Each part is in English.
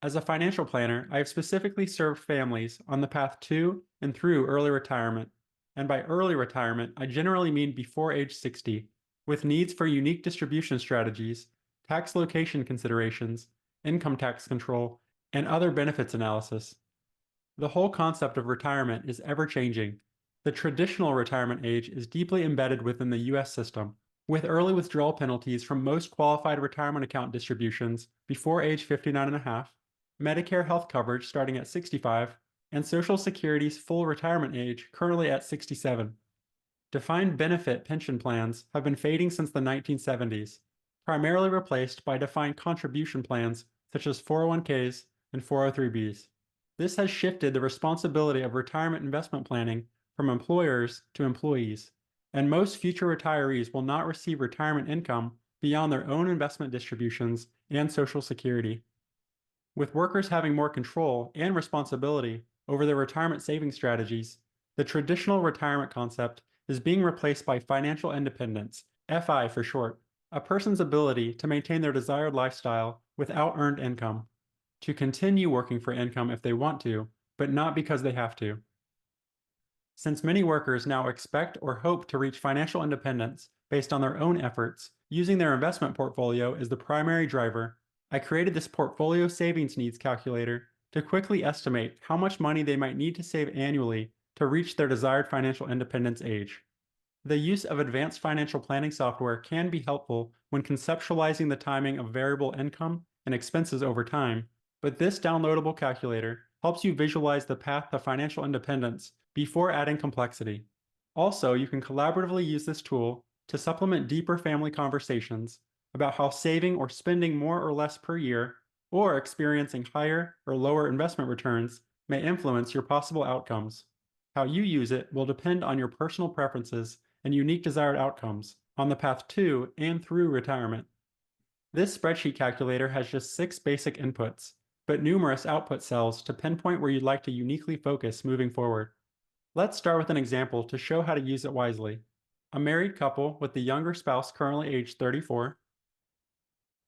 As a financial planner, I have specifically served families on the path to and through early retirement. And by early retirement, I generally mean before age 60, with needs for unique distribution strategies, tax location considerations, income tax control, and other benefits analysis. The whole concept of retirement is ever changing. The traditional retirement age is deeply embedded within the US system, with early withdrawal penalties from most qualified retirement account distributions before age 59 and a half, Medicare health coverage starting at 65, and Social Security's full retirement age currently at 67. Defined benefit pension plans have been fading since the 1970s, primarily replaced by defined contribution plans such as 401ks and 403bs. This has shifted the responsibility of retirement investment planning from employers to employees, and most future retirees will not receive retirement income beyond their own investment distributions and Social Security. With workers having more control and responsibility over their retirement saving strategies, the traditional retirement concept is being replaced by financial independence, FI for short, a person's ability to maintain their desired lifestyle without earned income, to continue working for income if they want to, but not because they have to. Since many workers now expect or hope to reach financial independence based on their own efforts, using their investment portfolio as the primary driver, I created this portfolio savings needs calculator to quickly estimate how much money they might need to save annually to reach their desired financial independence age. The use of advanced financial planning software can be helpful when conceptualizing the timing of variable income and expenses over time, but this downloadable calculator helps you visualize the path to financial independence before adding complexity. Also, you can collaboratively use this tool to supplement deeper family conversations about how saving or spending more or less per year, or experiencing higher or lower investment returns, may influence your possible outcomes. How you use it will depend on your personal preferences and unique desired outcomes on the path to and through retirement. This spreadsheet calculator has just 6 basic inputs, but numerous output cells to pinpoint where you'd like to uniquely focus moving forward. Let's start with an example to show how to use it wisely. A married couple with the younger spouse currently aged 34.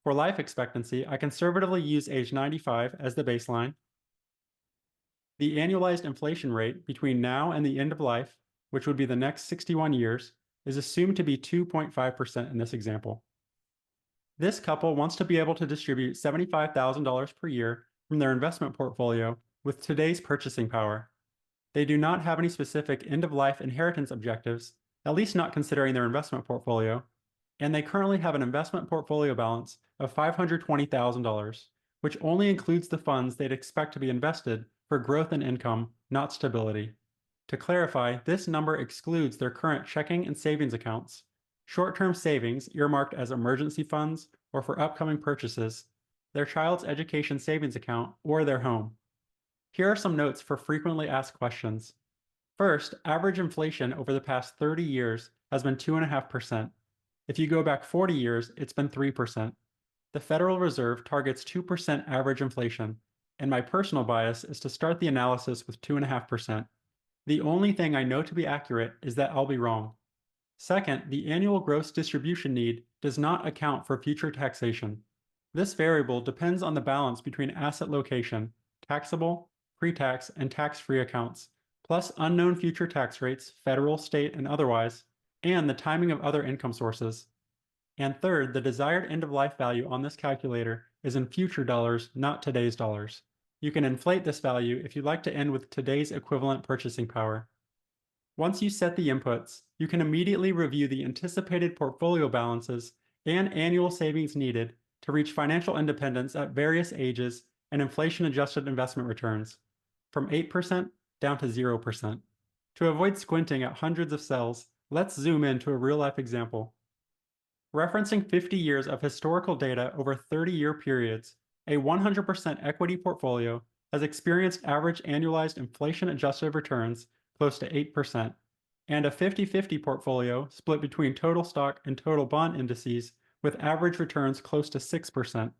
For life expectancy, I conservatively use age 95 as the baseline. The annualized inflation rate between now and the end of life, which would be the next 61 years, is assumed to be 2.5% in this example. This couple wants to be able to distribute $75,000 per year from their investment portfolio with today's purchasing power. They do not have any specific end-of-life inheritance objectives, at least not considering their investment portfolio, and they currently have an investment portfolio balance of $520,000, which only includes the funds they'd expect to be invested for growth and income, not stability. To clarify, this number excludes their current checking and savings accounts, short-term savings earmarked as emergency funds or for upcoming purchases, their child's education savings account, or their home. Here are some notes for frequently asked questions. First, average inflation over the past 30 years has been 2.5%. If you go back 40 years, it's been 3%. The Federal Reserve targets 2% average inflation, and my personal bias is to start the analysis with 2.5%. The only thing I know to be accurate is that I'll be wrong. Second, the annual gross distribution need does not account for future taxation. This variable depends on the balance between asset location, taxable, pre-tax, and tax-free accounts, plus unknown future tax rates, federal, state, and otherwise, and the timing of other income sources. And third, the desired end-of-life value on this calculator is in future dollars, not today's dollars. You can inflate this value if you'd like to end with today's equivalent purchasing power. Once you set the inputs, you can immediately review the anticipated portfolio balances and annual savings needed to reach financial independence at various ages and inflation-adjusted investment returns, from 8% down to 0%. To avoid squinting at hundreds of cells, let's zoom in to a real-life example. Referencing 50 years of historical data over 30-year periods, a 100% equity portfolio has experienced average annualized inflation-adjusted returns close to 8%, and a 50-50 portfolio split between total stock and total bond indices with average returns close to 6%.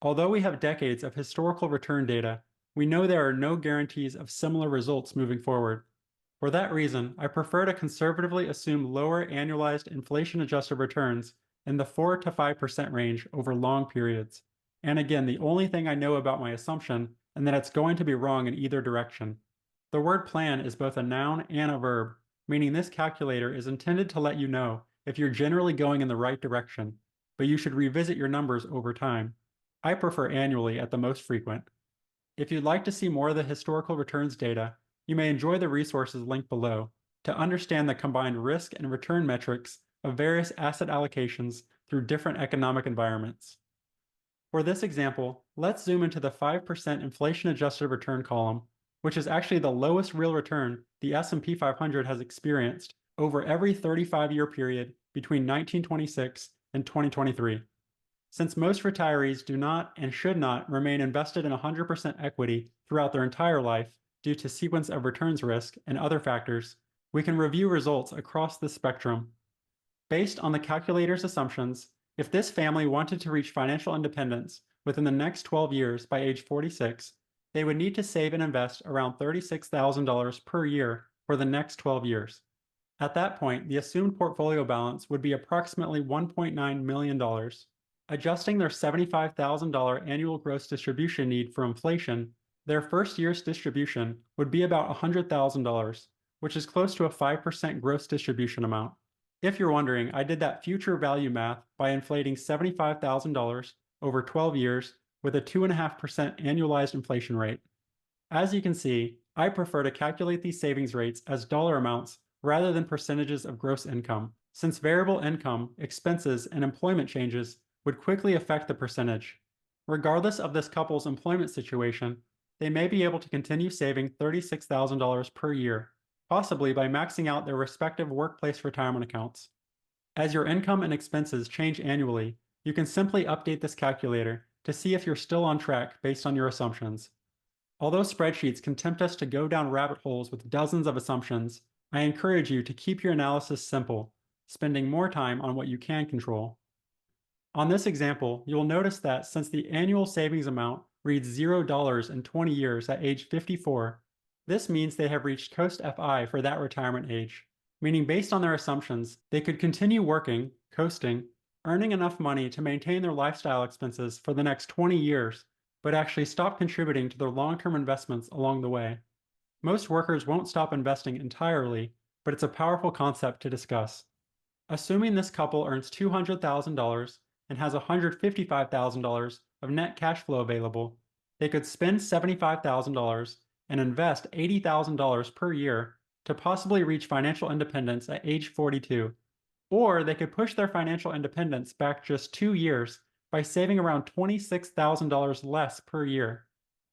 Although we have decades of historical return data, we know there are no guarantees of similar results moving forward. For that reason, I prefer to conservatively assume lower annualized inflation-adjusted returns in the 4 to 5% range over long periods. And again, the only thing I know about my assumption and that it's going to be wrong in either direction. The word plan is both a noun and a verb, meaning this calculator is intended to let you know if you're generally going in the right direction, but you should revisit your numbers over time. I prefer annually at the most frequent. If you'd like to see more of the historical returns data, you may enjoy the resources linked below to understand the combined risk and return metrics of various asset allocations through different economic environments. For this example, let's zoom into the 5% inflation-adjusted return column, which is actually the lowest real return the S&P 500 has experienced over every 35-year period between 1926 and 2023. Since most retirees do not and should not remain invested in 100% equity throughout their entire life due to sequence of returns risk and other factors, we can review results across the spectrum. Based on the calculator's assumptions, if this family wanted to reach financial independence within the next 12 years by age 46, they would need to save and invest around $36,000 per year for the next 12 years. At that point, the assumed portfolio balance would be approximately $1.9 million. Adjusting their $75,000 annual gross distribution need for inflation, their first year's distribution would be about $100,000, which is close to a 5% gross distribution amount. If you're wondering, I did that future value math by inflating $75,000 over 12 years with a 2.5% annualized inflation rate. As you can see, I prefer to calculate these savings rates as dollar amounts rather than percentages of gross income, since variable income, expenses, and employment changes would quickly affect the percentage. Regardless of this couple's employment situation, they may be able to continue saving $36,000 per year, possibly by maxing out their respective workplace retirement accounts. As your income and expenses change annually, you can simply update this calculator to see if you're still on track based on your assumptions. Although spreadsheets can tempt us to go down rabbit holes with dozens of assumptions, I encourage you to keep your analysis simple, spending more time on what you can control. On this example, you'll notice that since the annual savings amount reads $0 in 20 years at age 54, this means they have reached Coast FI for that retirement age, meaning based on their assumptions, they could continue working, coasting, earning enough money to maintain their lifestyle expenses for the next 20 years, but actually stop contributing to their long-term investments along the way. Most workers won't stop investing entirely, but it's a powerful concept to discuss. Assuming this couple earns $200,000 and has $155,000 of net cash flow available, they could spend $75,000 and invest $80,000 per year to possibly reach financial independence at age 42. Or they could push their financial independence back just 2 years by saving around $26,000 less per year.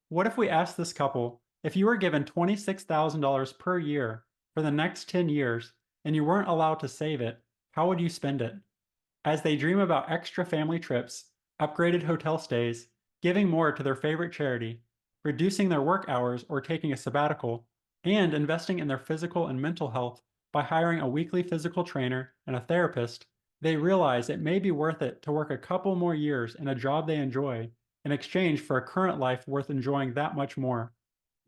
What if we asked this couple, if you were given $26,000 per year for the next 10 years and you weren't allowed to save it, how would you spend it? As they dream about extra family trips, upgraded hotel stays, giving more to their favorite charity, reducing their work hours or taking a sabbatical, and investing in their physical and mental health by hiring a weekly physical trainer and a therapist, they realize it may be worth it to work a couple more years in a job they enjoy in exchange for a current life worth enjoying that much more.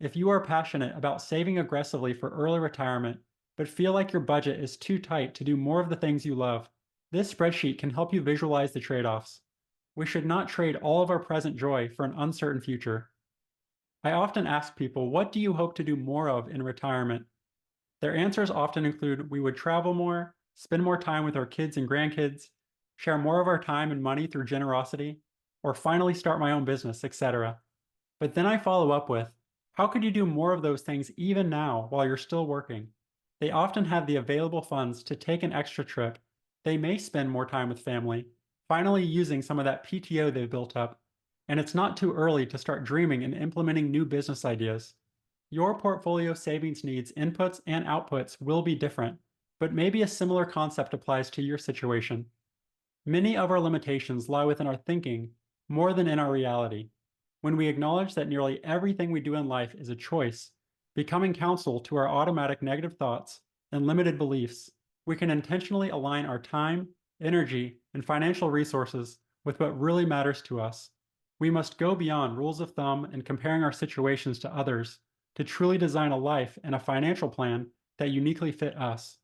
If you are passionate about saving aggressively for early retirement, but feel like your budget is too tight to do more of the things you love, this spreadsheet can help you visualize the trade-offs. We should not trade all of our present joy for an uncertain future. I often ask people, what do you hope to do more of in retirement? Their answers often include, we would travel more, spend more time with our kids and grandkids, share more of our time and money through generosity, or finally start my own business, etc. But then I follow up with, how could you do more of those things even now while you're still working? They often have the available funds to take an extra trip. They may spend more time with family, finally using some of that PTO they've built up. And it's not too early to start dreaming and implementing new business ideas. Your portfolio savings needs, inputs, and outputs will be different, but maybe a similar concept applies to your situation. Many of our limitations lie within our thinking more than in our reality. When we acknowledge that nearly everything we do in life is a choice, becoming counsel to our automatic negative thoughts and limited beliefs, we can intentionally align our time, energy, and financial resources with what really matters to us. We must go beyond rules of thumb and comparing our situations to others to truly design a life and a financial plan that uniquely fit us.